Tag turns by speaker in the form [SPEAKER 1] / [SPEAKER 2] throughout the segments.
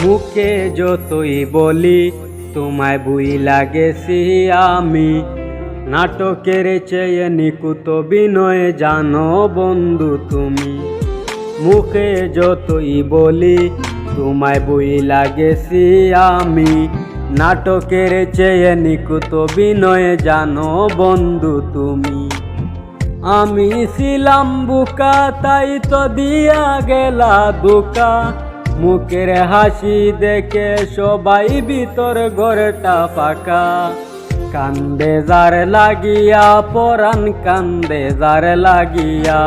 [SPEAKER 1] মুখে যতই বলি তোমায় বুইলা গেছি আমি, নাটকের চেয়ে নিকুত বিনয় জানো বন্ধু তুমি। মুখে যতই বলি তোমায় বুইলা গেছি আমি, নাটকের চেয়ে নিকুত বিনয় জানো বন্ধু তুমি। আমি ছিলাম বুকা তাই তো দিয়া গেলা দুকা, মুখের হাসি দেখে সবাই ভিতর ঘরটা ফাঁকা। কান্দে যার লাগিয়া পরাণ কান্দে যার লাগিয়া,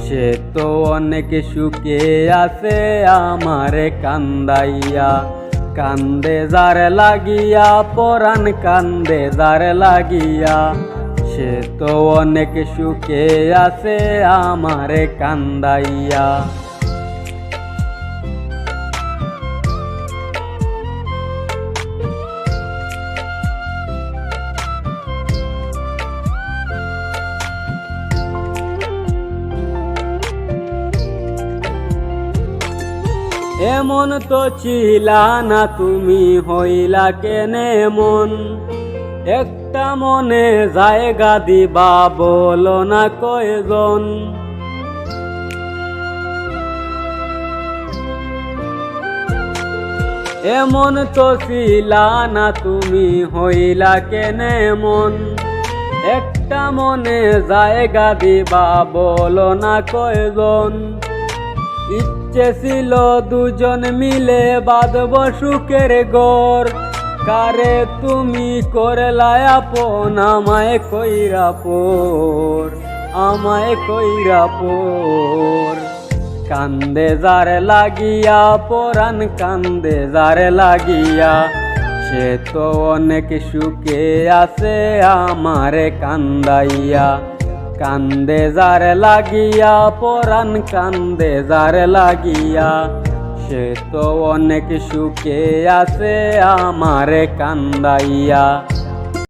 [SPEAKER 1] সে তো অনেক সুখে আছে আমারে কান্দাইয়া। কান্দে যার লাগিয়া পরাণ কান্দে যার লাগিয়া, সে তো অনেক সুখে আছে আমারে কান্দাইয়া। এমন তো ছিলা না তুমি, হইলা কেনে মন? একটা মনে জায়গা দিবা বলো না কয়জন? এমন তো ছিলা না তুমি, হইলা কেনে মন? একটা মনে জায়গা দিবা বলো না কয়জন? ইচ্ছে ছিল দুজন মিলে বাঁধব সুখের ঘর, কারে তুমি করলা আপন আমায় কইরা পর, আমায় কইরা পর। কান্দে যার লাগিয়া পরাণ কান্দে যার লাগিয়া, সে তো অনেক সুখে আছে আমারে কান্দাইয়া। কান্দে যার লাগিয়া পরাণ কান্দে যার লাগিয়া, সে তো অনেক সুখে আছে আমারে কান্দাইয়া।